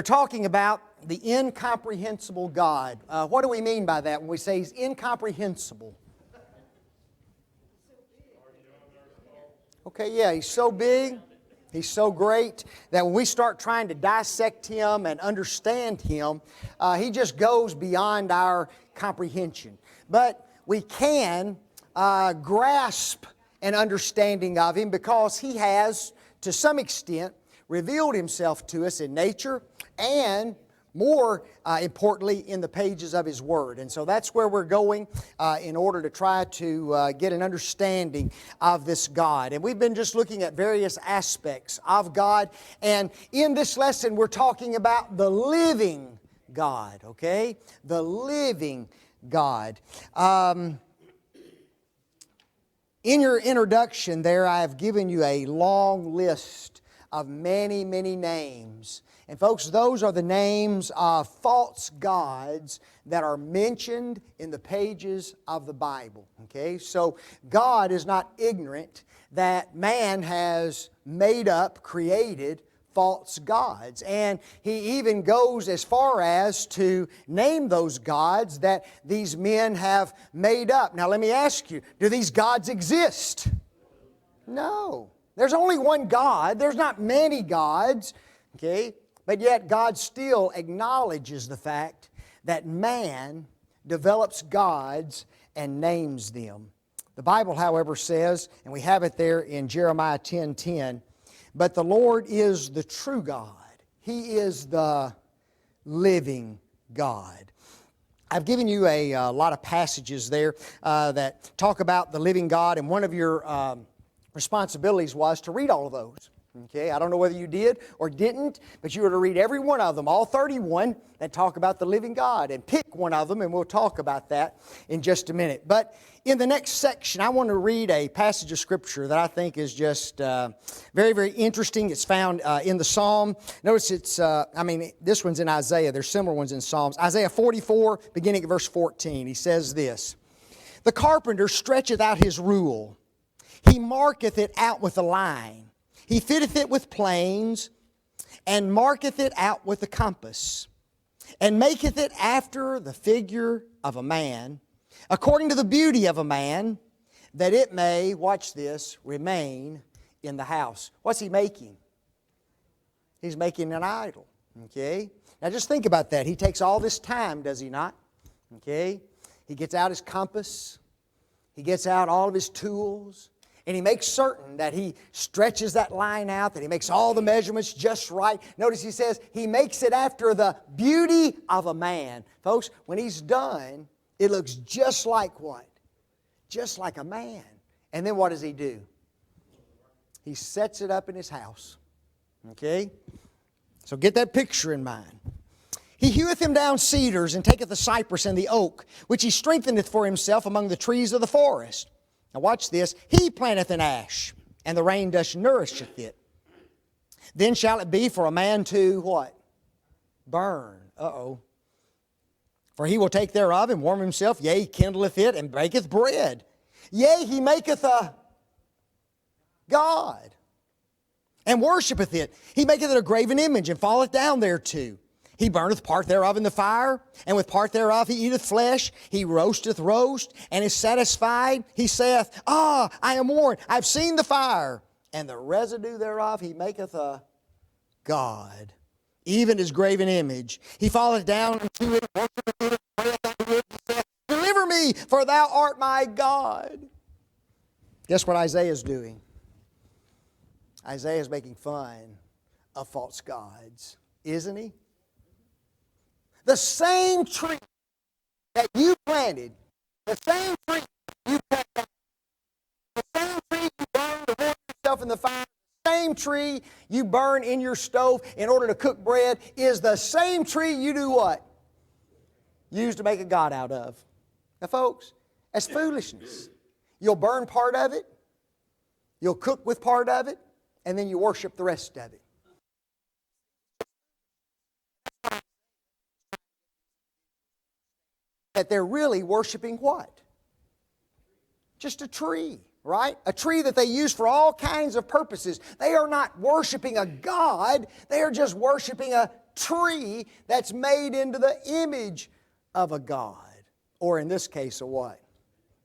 We're talking about the incomprehensible God. What do we mean by that when we say He's incomprehensible? Okay, yeah, He's so big, He's so great, that when we start trying to dissect Him and understand Him, He just goes beyond our comprehension. But we can grasp an understanding of Him because He has, to some extent, revealed Himself to us in nature and more importantly in the pages of His Word. And so that's where we're going in order to try to get an understanding of this God. And we've been just looking at various aspects of God. And in this lesson we're talking about the living God, okay? The living God. In your introduction there, I have given you a long list of many, many names. And folks, those are the names of false gods that are mentioned in the pages of the Bible. Okay? So God is not ignorant that man has made up, created false gods. And He even goes as far as to name those gods that these men have made up. Now let me ask you, do these gods exist? No. There's only one God. There's not many gods. Okay? But yet God still acknowledges the fact that man develops gods and names them. The Bible, however, says, and we have it there in Jeremiah 10:10, but the Lord is the true God. He is the living God. I've given you a lot of passages there that talk about the living God, and one of your responsibilities was to read all of those. Okay, I don't know whether you did or didn't, but you were to read every one of them, all 31 that talk about the living God, and pick one of them, and we'll talk about that in just a minute. But in the next section, I want to read a passage of Scripture that I think is just very, very interesting. It's found in the Psalm. Notice it's, this one's in Isaiah. There's similar ones in Psalms. Isaiah 44, beginning at verse 14. He says this, "The carpenter stretcheth out his rule. He marketh it out with a line. He fitteth it with planes, and marketh it out with a compass, and maketh it after the figure of a man, according to the beauty of a man, that it may," watch this, "remain in the house." What's He making? He's making an idol. Okay? Now just think about that. He takes all this time, does He not? Okay? He gets out His compass. He gets out all of His tools. And He makes certain that He stretches that line out, that He makes all the measurements just right. Notice He says He makes it after the beauty of a man. Folks, when He's done, it looks just like what? Just like a man. And then what does He do? He sets it up in His house. Okay? So get that picture in mind. "He heweth him down cedars, and taketh the cypress and the oak, which He strengtheneth for Himself among the trees of the forest." Now watch this. "He planteth an ash, and the rain dust nourisheth it. Then shall it be for a man to," what? "Burn." "For he will take thereof and warm himself, yea, he kindleth it, and baketh bread. Yea, he maketh a god, and worshipeth it. He maketh it a graven image, and falleth down thereto. He burneth part thereof in the fire, and with part thereof he eateth flesh. He roasteth roast, and is satisfied. He saith, I am warned. I've seen the fire. And the residue thereof he maketh a god, even his graven image. He falleth down unto it, worshipeth it, prayeth unto it, and saith, Deliver me, for thou art my God." Guess what Isaiah is doing? Isaiah is making fun of false gods, isn't he? The same tree that you planted, the same tree you cut down, the same tree you burned to warm yourself in the fire, the same tree you burn in your stove in order to cook bread is the same tree you do what? Use to make a god out of. Now folks, that's foolishness. You'll burn part of it, you'll cook with part of it, and then you worship the rest of it. That they're really worshiping what? Just a tree, right? A tree that they use for all kinds of purposes. They are not worshiping a god, they are just worshiping a tree that's made into the image of a God. Or in this case, a what?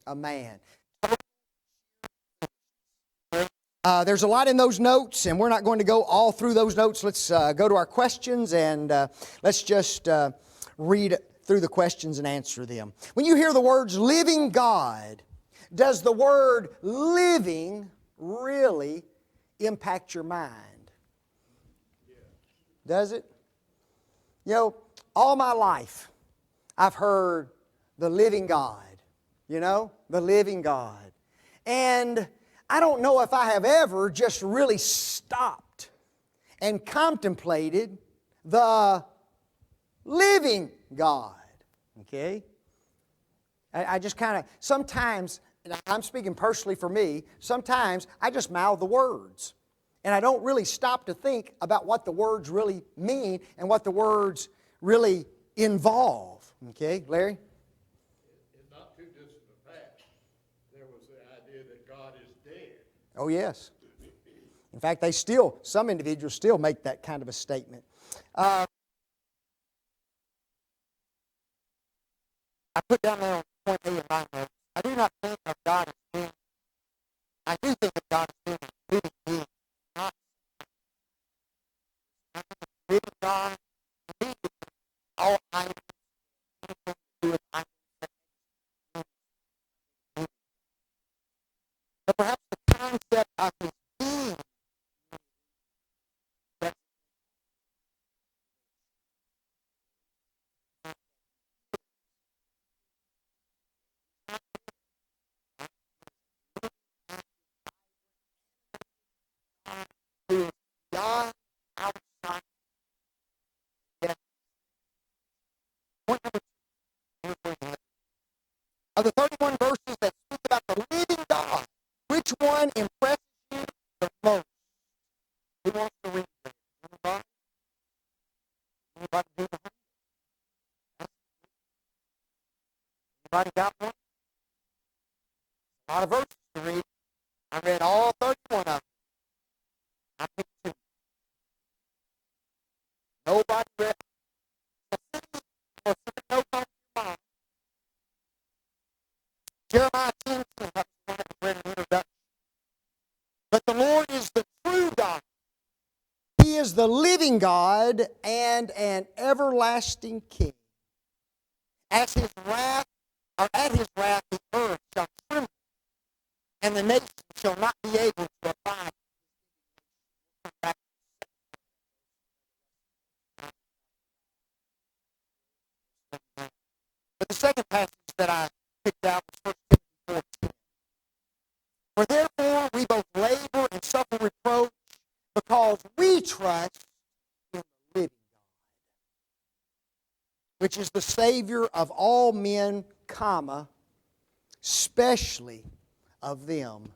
A man. There's a lot in those notes, and we're not going to go all through those notes. Let's go to our questions, and let's just read through the questions and answer them. When you hear the words living God, does the word living really impact your mind? Does it? You know, all my life, I've heard the living God. You know, the living God. And I don't know if I have ever just really stopped and contemplated the living God. Okay? I just kind of, sometimes, and I'm speaking personally for me, sometimes I just mouth the words. And I don't really stop to think about what the words really mean and what the words really involve. Okay, Larry? In not too distant a past, there was the idea that God is dead. Oh, yes. In fact, some individuals still make that kind of a statement. I put down there on point A in my notes, I do not think of God as being, I do think of God as being a living being. Not living God, all items, anything to do with items. But perhaps the concept of His being, that's who is beyond our sight. Yes. Point number two. Of the 31 verses that speak about the living God, which one impresses you the most? Who wants to read that? Anybody? Anybody do the homework? Anybody got one? A lot of verses to read. I read all 31 of them. I picked two. Nobody read. No time to mind. Jeremiah 10, that's the one that we read in introduction. But the Lord is the true God. He is the living God and an everlasting King. At His wrath, the earth shall tremble, and the nations shall not be able to abide. But the second passage that I picked out was 1 Timothy 4:10. For therefore we both labor and suffer reproach, because we trust in the living God, which is the Savior of all men, comma, especially of them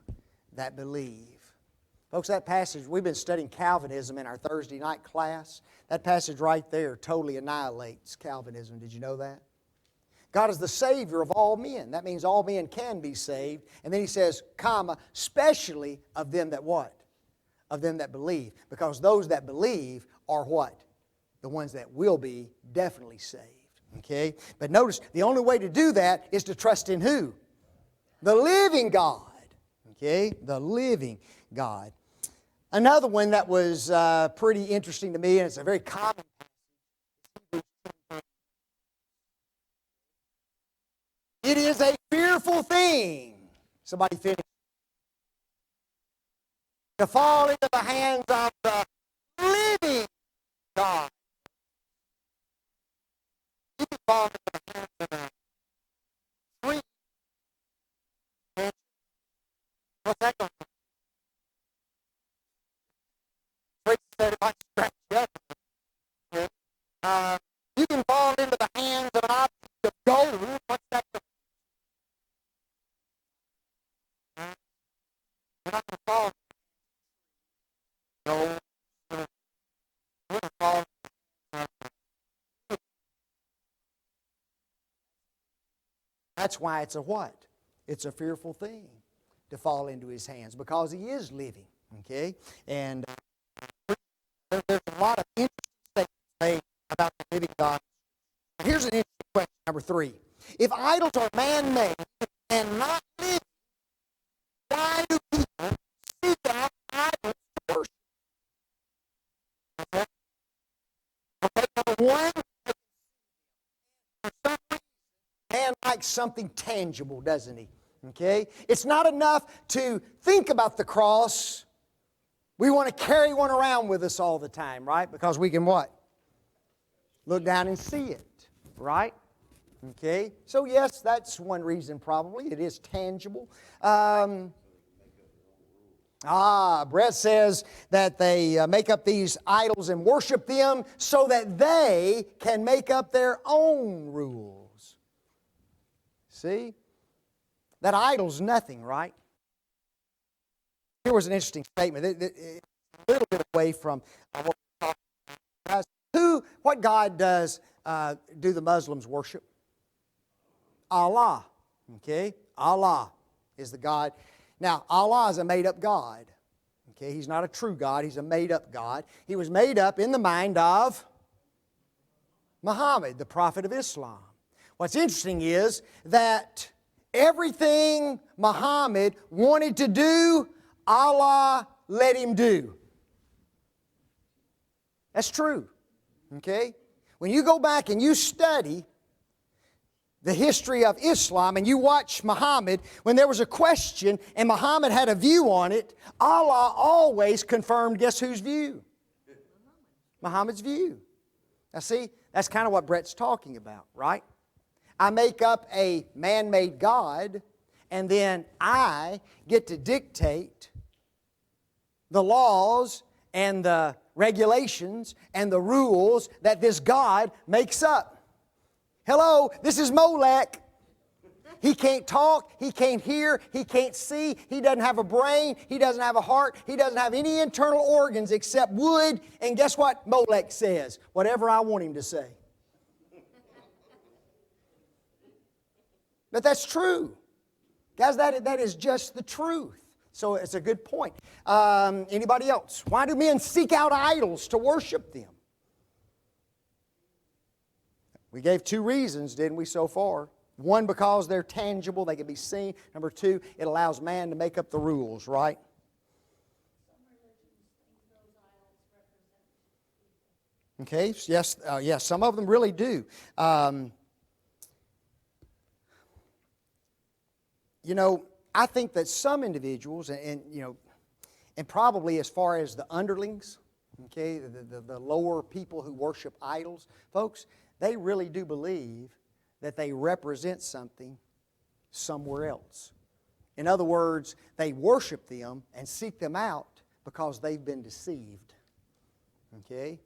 that believe. Folks, that passage, we've been studying Calvinism in our Thursday night class. That passage right there totally annihilates Calvinism. Did you know that? God is the Savior of all men. That means all men can be saved. And then He says, comma, especially of them that what? Of them that believe. Because those that believe are what? The ones that will be definitely saved. Okay? But notice, the only way to do that is to trust in who? The living God. Okay? The living God. Another one that was pretty interesting to me, and it's a very common passage. It is a fearful thing. Somebody finish. To fall into the hands of the living God. You can fall into the hands of a tree. What's that going to do? Preacher said if I scratch you up, you can fall into the hands of an object of gold. What's that going to do? You're not going to fall. No. You're going to fall. That's why it's a what? It's a fearful thing to fall into His hands, because He is living. Okay? And there's a lot of interesting statements made about the living God. Here's an interesting question, number 3. If idols are man-made and not living, why do people seek out idols to worship? Okay? Okay, number 1, for some reason, man likes something tangible, doesn't he? Okay? It's not enough to think about the cross. We want to carry one around with us all the time, right? Because we can what? Look down and see it, right? Okay? So yes, that's one reason probably. It is tangible. Brett says that they make up these idols and worship them so that they can make up their own rules. See? That idol's nothing, right? Here was an interesting statement. A little bit away from what we're talking about. What God do the Muslims worship? Allah. Okay? Allah is the God. Now, Allah is a made-up God. Okay? He's not a true God. He's a made-up God. He was made up in the mind of Muhammad, the prophet of Islam. What's interesting is that everything Muhammad wanted to do, Allah let him do. That's true. Okay? When you go back and you study the history of Islam and you watch Muhammad, when there was a question and Muhammad had a view on it, Allah always confirmed guess whose view? Muhammad's view. Now see, that's kind of what Brett's talking about, right? I make up a man-made God, and then I get to dictate the laws and the regulations and the rules that this God makes up. Hello, this is Molech. He can't talk, he can't hear, he can't see, he doesn't have a brain, he doesn't have a heart, he doesn't have any internal organs except wood, and guess what Molech says? Whatever I want him to say. But that's true. Guys, that is just the truth. So it's a good point. Anybody else? Why do men seek out idols to worship them? We gave 2 reasons, didn't we, so far? 1, because they're tangible, they can be seen. Number 2, it allows man to make up the rules, right? Okay, yes, some of them really do. You know, I think that some individuals, and probably as far as the underlings, okay, the lower people who worship idols, folks, they really do believe that they represent something somewhere else. In other words, they worship them and seek them out because they've been deceived. Okay?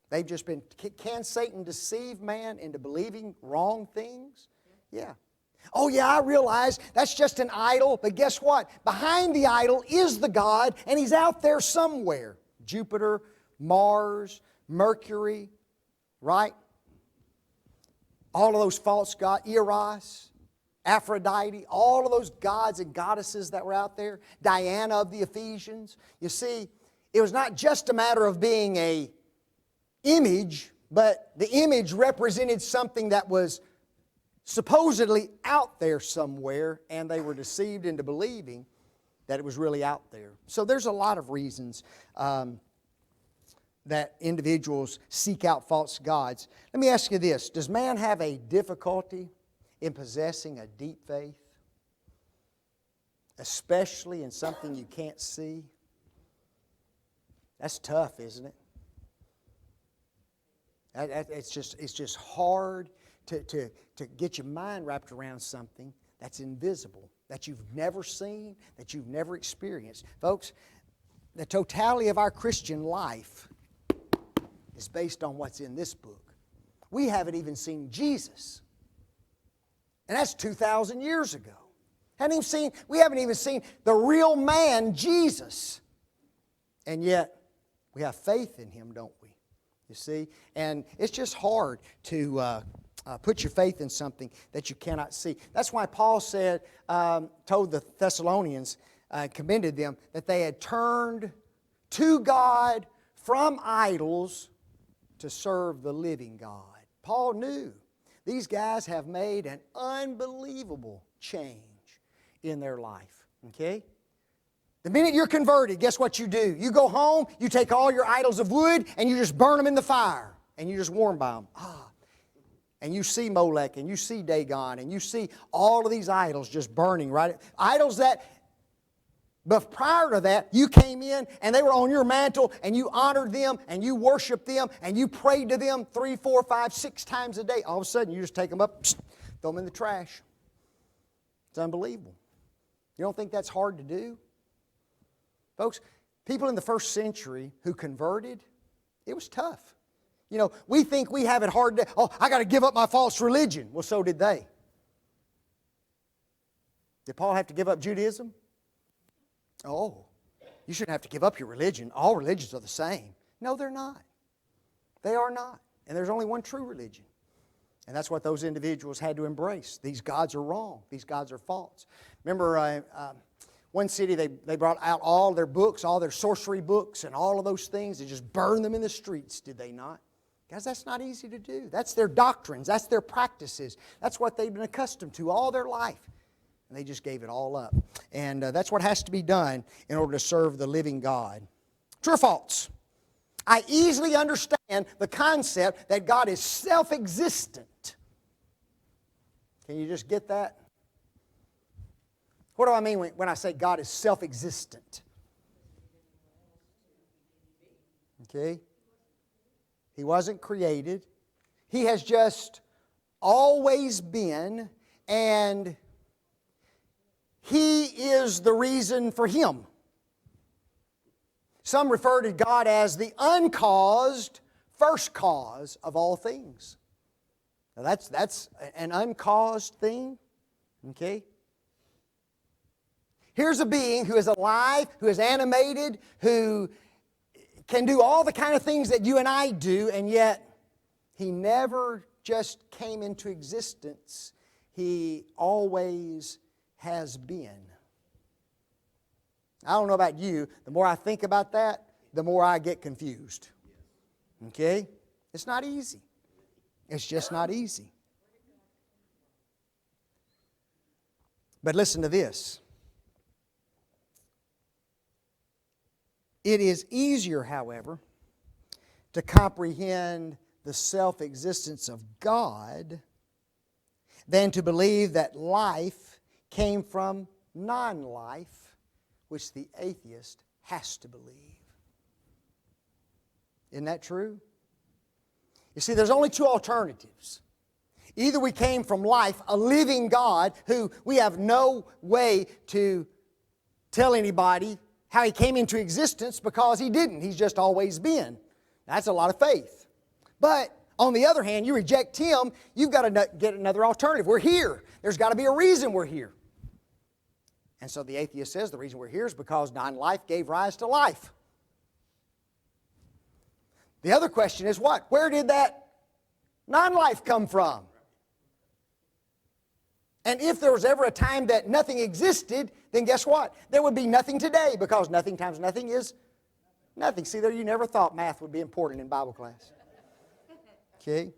They've just been, can Satan deceive man into believing wrong things? Yeah. Oh yeah, I realize that's just an idol, but guess what? Behind the idol is the God, and He's out there somewhere. Jupiter, Mars, Mercury, right? All of those false gods, Eros, Aphrodite, all of those gods and goddesses that were out there, Diana of the Ephesians. You see, it was not just a matter of being an image, but the image represented something that was supposedly out there somewhere, and they were deceived into believing that it was really out there. So there's a lot of reasons that individuals seek out false gods. Let me ask you this. Does man have a difficulty in possessing a deep faith? Especially in something you can't see? That's tough, isn't it? It's just hard to get your mind wrapped around something that's invisible, that you've never seen, that you've never experienced. Folks, the totality of our Christian life is based on what's in this book. We haven't even seen Jesus. And that's 2,000 years ago. We haven't even seen the real man, Jesus. And yet, we have faith in Him, don't we? You see? And it's just hard to put your faith in something that you cannot see. That's why Paul said, told the Thessalonians, commended them, that they had turned to God from idols to serve the living God. Paul knew these guys have made an unbelievable change in their life. Okay? The minute you're converted, guess what you do? You go home, you take all your idols of wood, and you just burn them in the fire. And you just warm by them. And you see Molech, and you see Dagon, and you see all of these idols just burning, right? Idols that, but prior to that, you came in, and they were on your mantle, and you honored them, and you worshiped them, and you prayed to them 3, 4, 5, 6 times a day. All of a sudden, you just take them up, throw them in the trash. It's unbelievable. You don't think that's hard to do? Folks, people in the first century who converted, it was tough. You know, we think we have it hard to, I got to give up my false religion. Well, so did they. Did Paul have to give up Judaism? Oh, you shouldn't have to give up your religion. All religions are the same. No, they're not. They are not. And there's only one true religion. And that's what those individuals had to embrace. These gods are wrong. These gods are false. Remember, one city, they brought out all their books, all their sorcery books and all of those things. They just burned them in the streets, did they not? Guys, that's not easy to do. That's their doctrines. That's their practices. That's what they've been accustomed to all their life. And they just gave it all up. And that's what has to be done in order to serve the living God. True or false? I easily understand the concept that God is self-existent. Can you just get that? What do I mean when I say God is self-existent? Okay? He wasn't created. He has just always been, and He is the reason for Him. Some refer to God as the uncaused first cause of all things. Now that's an uncaused thing. Okay? Here's a being who is alive, who is animated, who can do all the kind of things that you and I do, and yet He never just came into existence. He always has been. I don't know about you, the more I think about that, the more I get confused. Okay? It's not easy. It's just not easy. But listen to this. It is easier, however, to comprehend the self-existence of God than to believe that life came from non-life, which the atheist has to believe. Isn't that true? You see, there's only two alternatives. Either we came from life, a living God who we have no way to tell anybody how He came into existence because He didn't. He's just always been. That's a lot of faith. But on the other hand, you reject Him, you've got to get another alternative. We're here. There's got to be a reason we're here. And so the atheist says the reason we're here is because non-life gave rise to life. The other question is what? Where did that non-life come from? And if there was ever a time that nothing existed, then guess what? There would be nothing today because nothing times nothing is nothing. See there, you never thought math would be important in Bible class. Okay?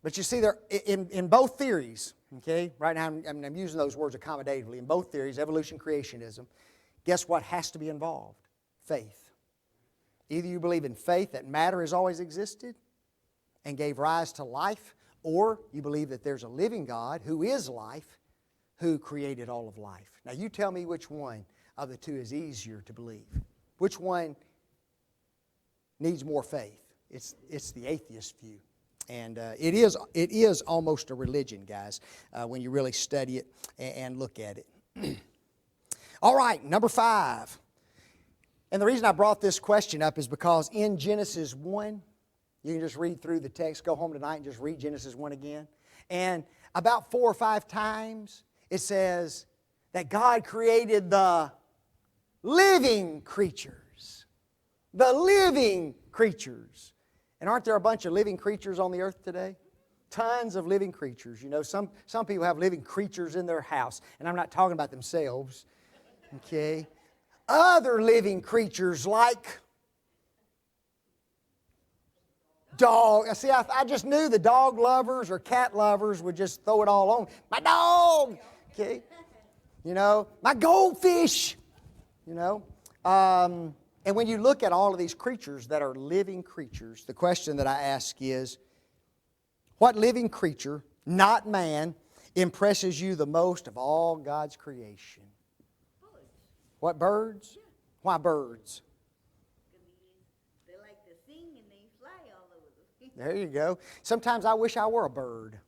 But you see there, in both theories, okay, right now I'm using those words accommodatively, in both theories, evolution, creationism, guess what has to be involved? Faith. Either you believe in faith that matter has always existed and gave rise to life, or you believe that there's a living God who is life, who created all of life. Now you tell me which one of the two is easier to believe. Which one needs more faith? It's the atheist view. And it is almost a religion, guys, when you really study it and look at it. All right, number 5. And the reason I brought this question up is because in Genesis 1, you can just read through the text, go home tonight and just read Genesis 1 again. And about 4 or 5 times it says that God created the living creatures. The living creatures. And aren't there a bunch of living creatures on the earth today? Tons of living creatures. You know, some people have living creatures in their house. And I'm not talking about themselves. Okay? Other living creatures like Dog. See, I just knew the dog lovers or cat lovers would just throw it all on. My dog. Okay. You know, my goldfish. You know. And when you look at all of these creatures that are living creatures, the question that I ask is, what living creature, not man, impresses you the most of all God's creation? Birds. What, birds? Yeah. Why birds? They like to sing and they fly all over. There you go. Sometimes I wish I were a bird.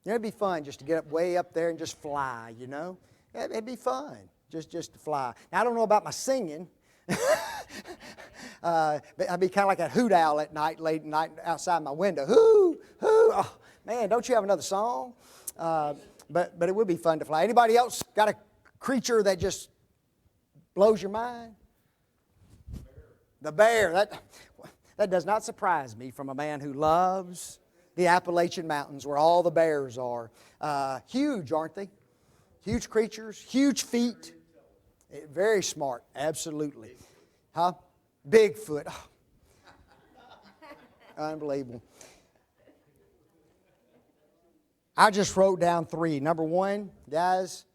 You know, it'd be fun just to get up way up there and just fly, you know. It'd be fun just to fly. Now, I don't know about my singing. I'd be kind of like a hoot owl at night, late at night outside my window. Hoo, hoo. Oh, man, don't you have another song? But it would be fun to fly. Anybody else got a creature that just blows your mind? The bear. That does not surprise me from a man who loves the Appalachian Mountains where all the bears are. Huge, aren't they? Huge creatures, huge feet. Very smart, absolutely. Huh? Bigfoot. Oh. Unbelievable. I just wrote down 3. Number 1, guys,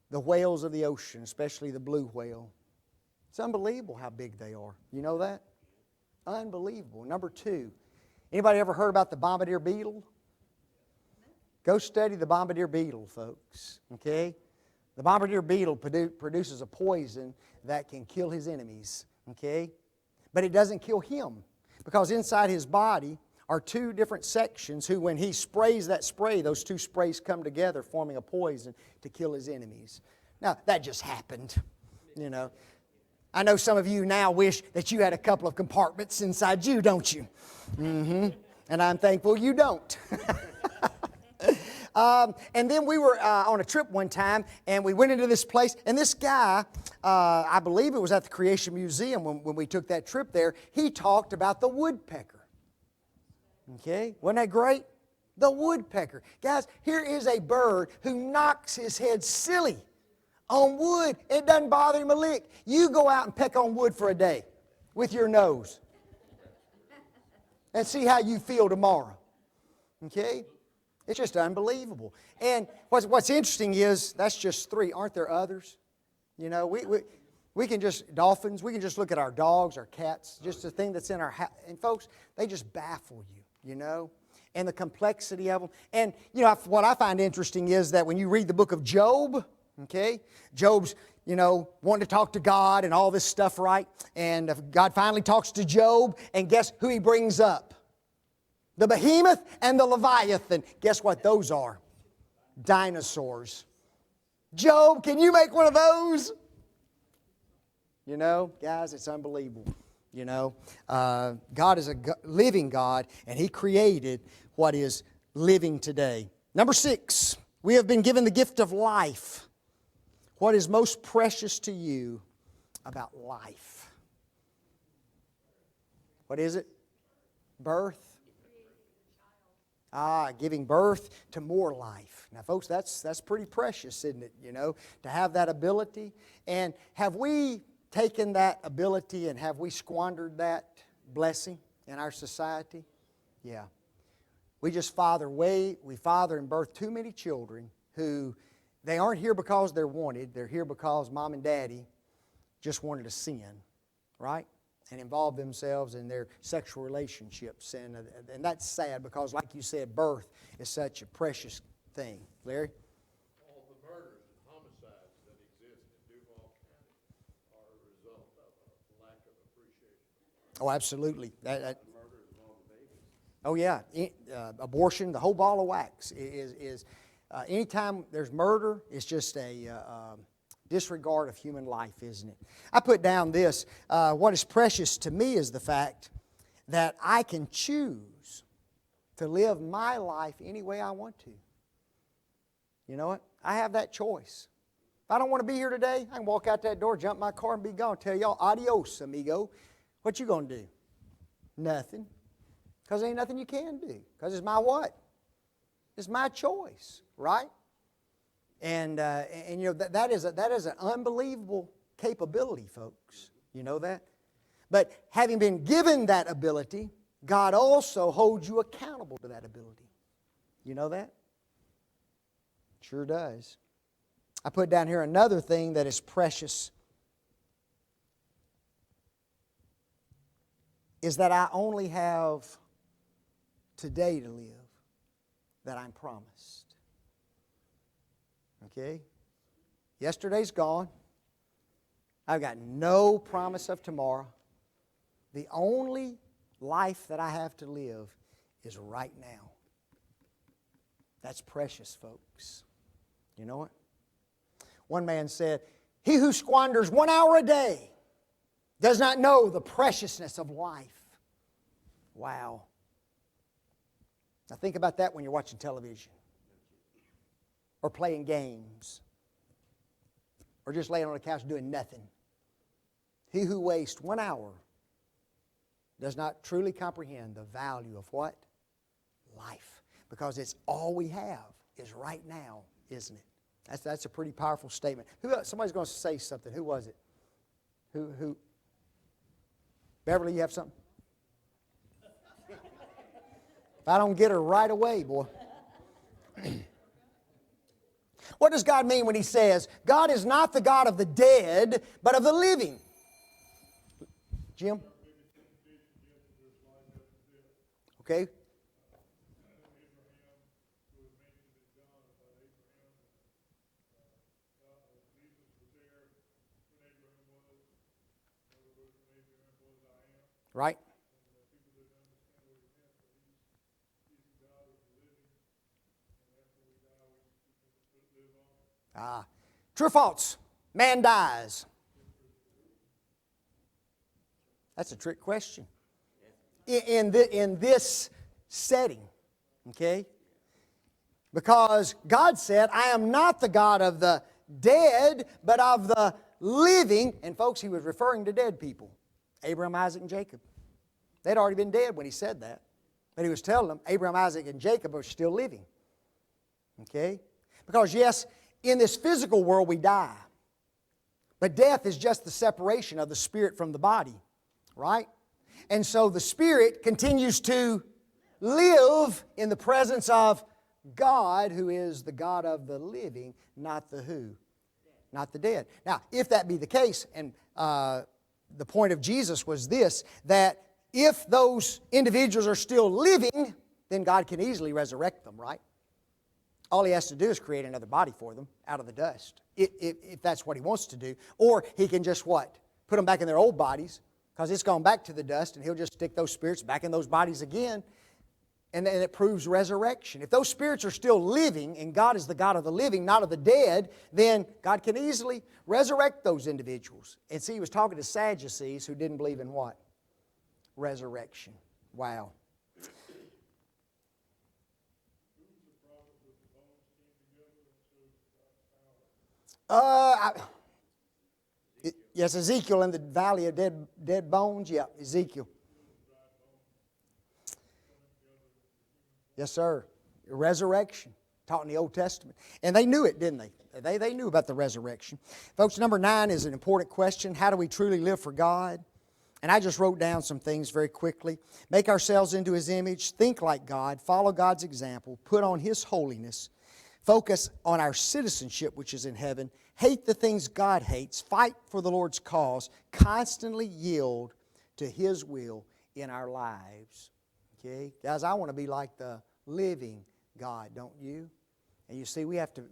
the whales of the ocean, especially the blue whale. It's unbelievable how big they are. You know that? Unbelievable. Number 2, anybody ever heard about the bombardier beetle? Go study the bombardier beetle, folks. Okay? The bombardier beetle produces a poison that can kill his enemies. Okay? But it doesn't kill him, because inside his body are 2 different sections who, when he sprays that spray, those 2 sprays come together, forming a poison to kill his enemies. Now, that just happened, you know. I know some of you now wish that you had a couple of compartments inside you, don't you? Mm-hmm. And I'm thankful you don't. And then we were on a trip one time, and we went into this place, and this guy, I believe it was at the Creation Museum when we took that trip there, he talked about the woodpecker. Okay, wasn't that great? The woodpecker. Guys, here is a bird who knocks his head silly on wood. It doesn't bother him a lick. You go out and peck on wood for a day with your nose and see how you feel tomorrow. Okay? It's just unbelievable. And what's interesting is that's just 3. Aren't there others? You know, we can just, dolphins, we can just look at our dogs, our cats, just the thing that's in our house. And folks, they just baffle you, you know, and the complexity of them. And, you know, what I find interesting is that when you read the book of Job, okay, Job's, you know, wanting to talk to God and all this stuff, right? And God finally talks to Job, and guess who he brings up? The behemoth and the leviathan. Guess what those are? Dinosaurs. Job, can you make one of those? You know, guys, it's unbelievable. You know, God is a living God, and He created what is living today. Number 6, we have been given the gift of life. What is most precious to you about life? What is it? Birth. Giving birth to more life. Now, folks, that's pretty precious, isn't it? You know, to have that ability. And have we taken that ability and have we squandered that blessing in our society? Yeah. We father and birth too many children who, they aren't here because they're wanted. They're here because mom and daddy just wanted to sin, right? And involve themselves in their sexual relationships. And that's sad because, like you said, birth is such a precious thing. Larry? All the murders and homicides that exist in Duval County are a result of a lack of appreciation. Oh, absolutely. Oh, yeah. Abortion, the whole ball of wax is anytime there's murder, it's just a disregard of human life, isn't it? I put down this. What is precious to me is the fact that I can choose to live my life any way I want to. You know what? I have that choice. If I don't want to be here today, I can walk out that door, jump in my car, and be gone. Tell y'all, adios, amigo. What you going to do? Nothing. Because there ain't nothing you can do. Because it's my what? It's my choice, right? And you know, that is an unbelievable capability, folks. You know that? But having been given that ability, God also holds you accountable to that ability. You know that? Sure does. I put down here another thing that is precious. Is that I only have today to live that I'm promised. Okay? Yesterday's gone. I've got no promise of tomorrow. The only life that I have to live is right now. That's precious, folks. You know it? One man said, "He who squanders 1 hour a day does not know the preciousness of life." Wow. Now think about that when you're watching television or playing games or just laying on the couch doing nothing. He who wastes 1 hour does not truly comprehend the value of what? Life. Because it's all we have is right now, isn't it? That's a pretty powerful statement. Who else? Somebody's going to say something. Who was it? Who? Beverly, you have something? If I don't get her right away, boy. What does God mean when He says, God is not the God of the dead, but of the living? Jim? Okay. Right? True or false? Man dies. That's a trick question. In this setting, okay? Because God said, I am not the God of the dead, but of the living. And folks, He was referring to dead people. Abraham, Isaac, and Jacob. They'd already been dead when He said that. But He was telling them, Abraham, Isaac, and Jacob are still living. Okay? Because yes, in this physical world we die. But death is just the separation of the spirit from the body. Right? And so the spirit continues to live in the presence of God, who is the God of the living, not the who? Not the dead. Now, if that be the case, and the point of Jesus was this, that if those individuals are still living, then God can easily resurrect them, right? All He has to do is create another body for them out of the dust, if that's what He wants to do. Or He can just what? Put them back in their old bodies, because it's gone back to the dust, and He'll just stick those spirits back in those bodies again, and then it proves resurrection. If those spirits are still living, and God is the God of the living, not of the dead, then God can easily resurrect those individuals. And see, He was talking to Sadducees who didn't believe in what? Resurrection. Wow. Yes, Ezekiel in the valley of dead bones. Yeah, Ezekiel. Yes, sir. Resurrection. Taught in the Old Testament. And they knew it, didn't they? They knew about the resurrection. Folks, number 9 is an important question. How do we truly live for God? And I just wrote down some things very quickly. Make ourselves into His image. Think like God. Follow God's example. Put on His holiness. Focus on our citizenship, which is in heaven. Hate the things God hates. Fight for the Lord's cause. Constantly yield to His will in our lives. Okay? Guys, I want to be like the living God, don't you? And you see, we have to